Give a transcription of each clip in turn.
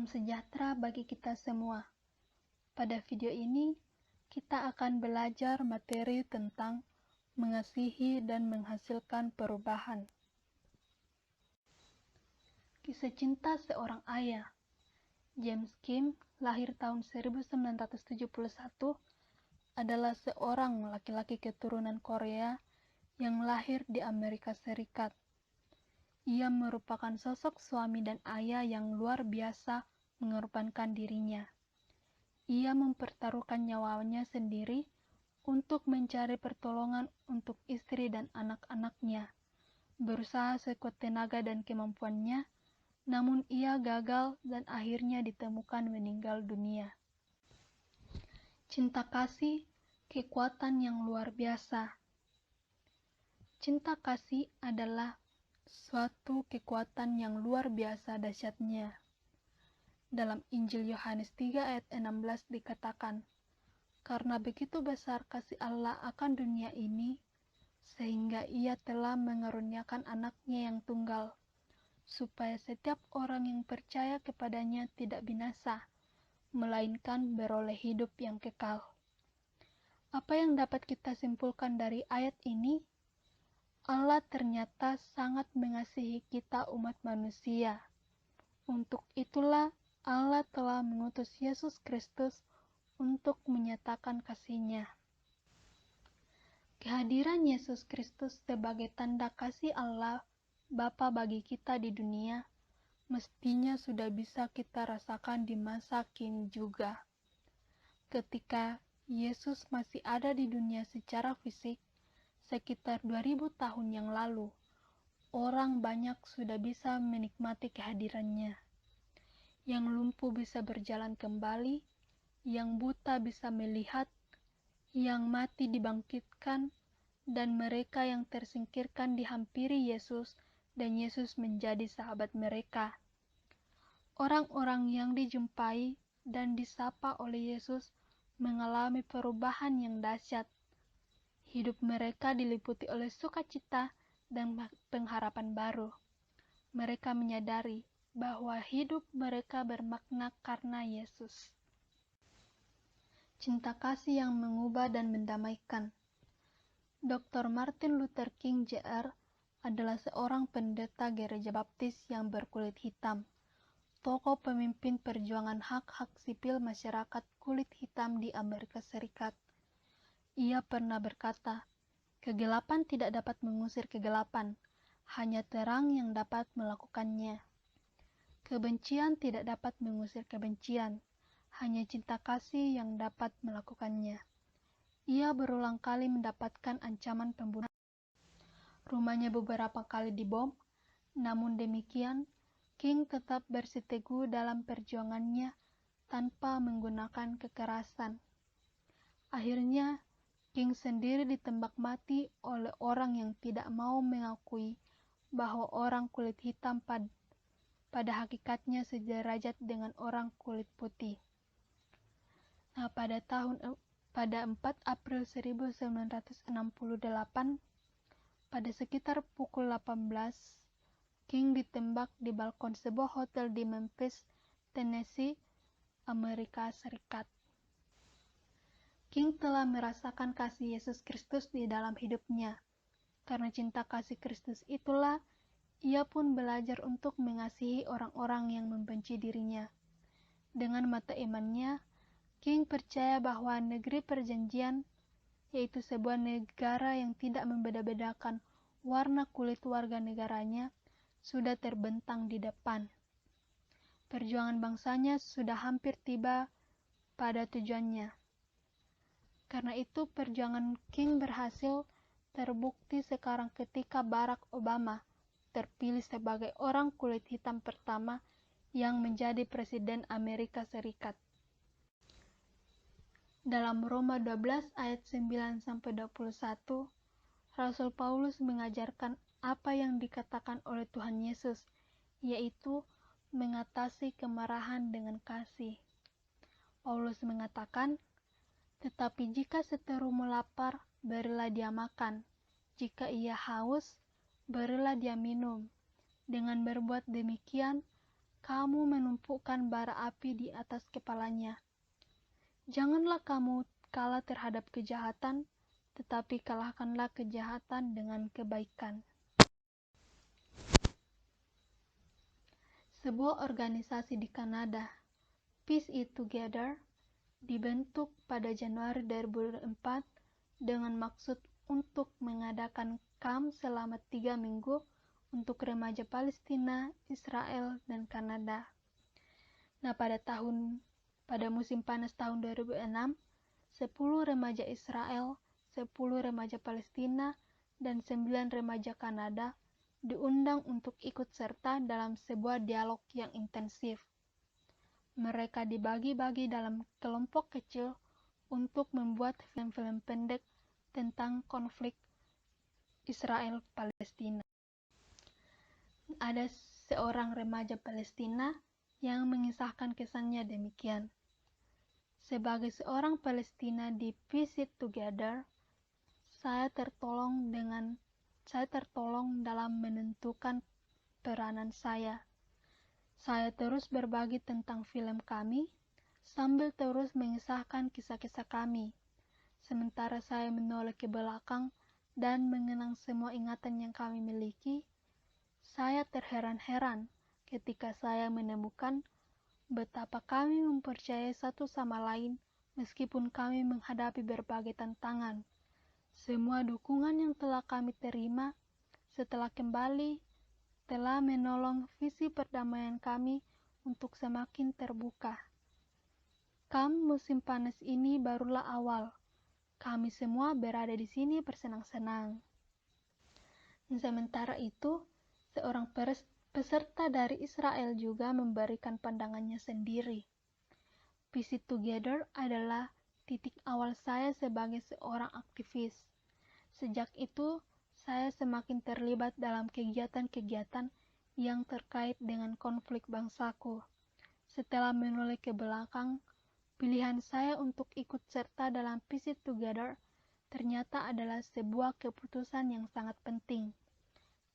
Salam sejahtera bagi kita semua. Pada video ini, kita akan belajar materi tentang mengasihi dan menghasilkan perubahan. Kisah cinta seorang ayah. James Kim, lahir tahun 1971, adalah seorang laki-laki keturunan Korea yang lahir di Amerika Serikat. Ia merupakan sosok suami dan ayah yang luar biasa mengorbankan dirinya. Ia mempertaruhkan nyawanya sendiri untuk mencari pertolongan untuk istri dan anak-anaknya. Berusaha sekuat tenaga dan kemampuannya, namun ia gagal dan akhirnya ditemukan meninggal dunia. Cinta kasih, kekuatan yang luar biasa. Cinta kasih adalah suatu kekuatan yang luar biasa dahsyatnya. Dalam Injil Yohanes 3 ayat 16 dikatakan, "Karena begitu besar kasih Allah akan dunia ini, sehingga ia telah mengaruniakan anaknya yang tunggal, supaya setiap orang yang percaya kepadanya tidak binasa, melainkan beroleh hidup yang kekal." Apa yang dapat kita simpulkan dari ayat ini? Allah ternyata sangat mengasihi kita umat manusia. Untuk itulah Allah telah mengutus Yesus Kristus untuk menyatakan kasih-Nya. Kehadiran Yesus Kristus sebagai tanda kasih Allah Bapa bagi kita di dunia, mestinya sudah bisa kita rasakan di masa kini juga. Ketika Yesus masih ada di dunia secara fisik, sekitar 2000 tahun yang lalu, orang banyak sudah bisa menikmati kehadirannya. Yang lumpuh bisa berjalan kembali, yang buta bisa melihat, yang mati dibangkitkan, dan mereka yang tersingkirkan dihampiri Yesus, dan Yesus menjadi sahabat mereka. Orang-orang yang dijumpai dan disapa oleh Yesus mengalami perubahan yang dahsyat. Hidup mereka diliputi oleh sukacita dan pengharapan baru. Mereka menyadari bahwa hidup mereka bermakna karena Yesus. Cinta kasih yang mengubah dan mendamaikan. Dr. Martin Luther King Jr. adalah seorang pendeta gereja baptis yang berkulit hitam, tokoh pemimpin perjuangan hak-hak sipil masyarakat kulit hitam di Amerika Serikat. Ia pernah berkata, "Kegelapan tidak dapat mengusir kegelapan, hanya terang yang dapat melakukannya. Kebencian tidak dapat mengusir kebencian, hanya cinta kasih yang dapat melakukannya." Ia berulang kali mendapatkan ancaman pembunuhan. Rumahnya beberapa kali dibom, namun demikian, King tetap bersiteguh dalam perjuangannya tanpa menggunakan kekerasan. Akhirnya, King sendiri ditembak mati oleh orang yang tidak mau mengakui bahwa orang kulit hitam pada hakikatnya sederajat dengan orang kulit putih. Nah, pada 4 April 1968, pada sekitar pukul 18, King ditembak di balkon sebuah hotel di Memphis, Tennessee, Amerika Serikat. King telah merasakan kasih Yesus Kristus di dalam hidupnya. Karena cinta kasih Kristus itulah, ia pun belajar untuk mengasihi orang-orang yang membenci dirinya. Dengan mata imannya, King percaya bahwa negeri perjanjian, yaitu sebuah negara yang tidak membeda-bedakan warna kulit warga negaranya, sudah terbentang di depan. Perjuangan bangsanya sudah hampir tiba pada tujuannya. Karena itu perjuangan King berhasil terbukti sekarang ketika Barack Obama terpilih sebagai orang kulit hitam pertama yang menjadi Presiden Amerika Serikat. Dalam Roma 12 ayat 9-21, Rasul Paulus mengajarkan apa yang dikatakan oleh Tuhan Yesus, yaitu mengatasi kemarahan dengan kasih. Paulus mengatakan, "Tetapi jika seterumu lapar, berilah dia makan. Jika ia haus, berilah dia minum. Dengan berbuat demikian, kamu menumpukan bara api di atas kepalanya. Janganlah kamu kalah terhadap kejahatan, tetapi kalahkanlah kejahatan dengan kebaikan. Sebuah organisasi di Kanada, Peace It Together, dibentuk pada Januari 2004 dengan maksud untuk mengadakan kamp selama 3 minggu untuk remaja Palestina, Israel, dan Kanada. Nah, pada musim panas tahun 2006, 10 remaja Israel, 10 remaja Palestina, dan 9 remaja Kanada diundang untuk ikut serta dalam sebuah dialog yang intensif. Mereka dibagi-bagi dalam kelompok kecil untuk membuat film-film pendek tentang konflik Israel-Palestina. Ada seorang remaja Palestina yang mengisahkan kesannya demikian. Sebagai seorang Palestina di Peace It Together, saya tertolong dalam menentukan peranan saya. Saya terus berbagi tentang film kami, sambil terus mengisahkan kisah-kisah kami. Sementara saya menoleh ke belakang dan mengenang semua ingatan yang kami miliki, saya terheran-heran ketika saya menemukan betapa kami mempercayai satu sama lain meskipun kami menghadapi berbagai tantangan. Semua dukungan yang telah kami terima setelah kembali telah menolong visi perdamaian kami untuk semakin terbuka. Kamp musim panas ini barulah awal. Kami semua berada di sini bersenang-senang. Sementara itu, seorang peserta dari Israel juga memberikan pandangannya sendiri. Peace It Together adalah titik awal saya sebagai seorang aktivis. Sejak itu, saya semakin terlibat dalam kegiatan-kegiatan yang terkait dengan konflik bangsaku. Setelah menoleh ke belakang, pilihan saya untuk ikut serta dalam Peace It Together ternyata adalah sebuah keputusan yang sangat penting.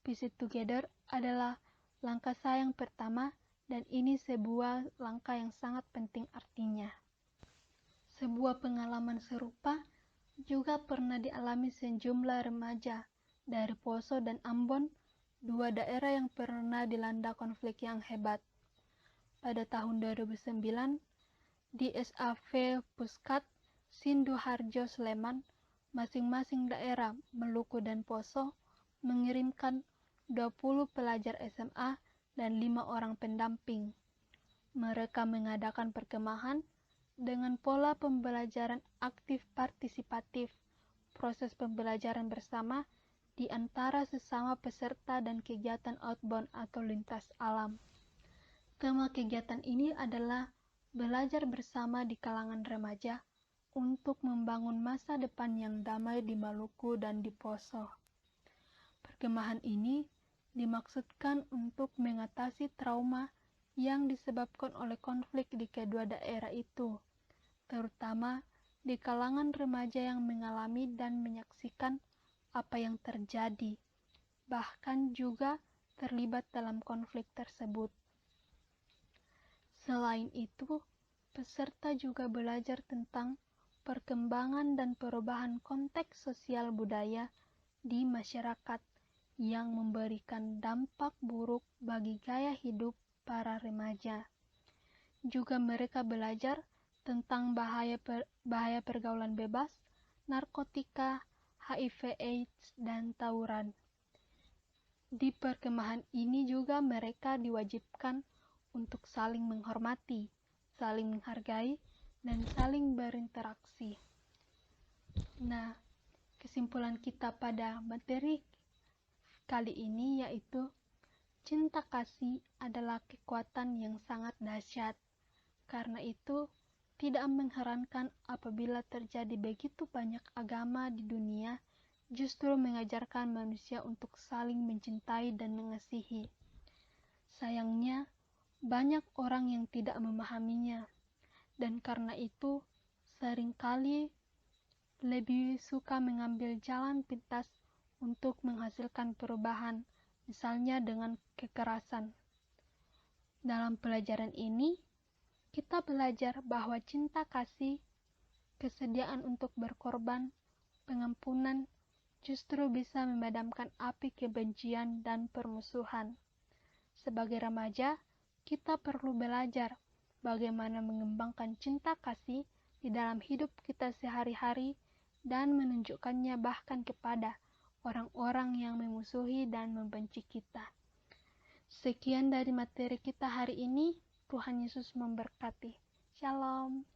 Peace It Together adalah langkah saya yang pertama, dan ini sebuah langkah yang sangat penting artinya. Sebuah pengalaman serupa juga pernah dialami sejumlah remaja dari Poso dan Ambon, dua daerah yang pernah dilanda konflik yang hebat. Pada tahun 2009, di SAV Puskat, Sinduharjo, Sleman, masing-masing daerah, Maluku dan Poso, mengirimkan 20 pelajar SMA dan 5 orang pendamping. Mereka mengadakan perkemahan dengan pola pembelajaran aktif partisipatif, proses pembelajaran bersama di antara sesama peserta dan kegiatan outbound atau lintas alam. Tema kegiatan ini adalah belajar bersama di kalangan remaja untuk membangun masa depan yang damai di Maluku dan di Poso. Perkemahan ini dimaksudkan untuk mengatasi trauma yang disebabkan oleh konflik di kedua daerah itu, terutama di kalangan remaja yang mengalami dan menyaksikan apa yang terjadi, bahkan juga terlibat dalam konflik tersebut. Selain itu, peserta juga belajar tentang perkembangan dan perubahan konteks sosial budaya di masyarakat yang memberikan dampak buruk bagi gaya hidup para remaja. Juga mereka belajar tentang bahaya pergaulan bebas, narkotika, HIV/AIDS, dan tawuran. Di perkemahan ini juga mereka diwajibkan untuk saling menghormati, saling menghargai, dan saling berinteraksi. Nah, kesimpulan kita pada materi kali ini yaitu cinta kasih adalah kekuatan yang sangat dahsyat. Karena itu, tidak mengherankan apabila terjadi begitu banyak agama di dunia justru mengajarkan manusia untuk saling mencintai dan mengasihi. Sayangnya, banyak orang yang tidak memahaminya, dan karena itu seringkali lebih suka mengambil jalan pintas untuk menghasilkan perubahan, misalnya dengan kekerasan. Dalam pelajaran ini, kita belajar bahwa cinta kasih, kesediaan untuk berkorban, pengampunan, justru bisa memadamkan api kebencian dan permusuhan. Sebagai remaja, kita perlu belajar bagaimana mengembangkan cinta kasih di dalam hidup kita sehari-hari dan menunjukkannya bahkan kepada orang-orang yang memusuhi dan membenci kita. Sekian dari materi kita hari ini. Tuhan Yesus memberkati. Shalom.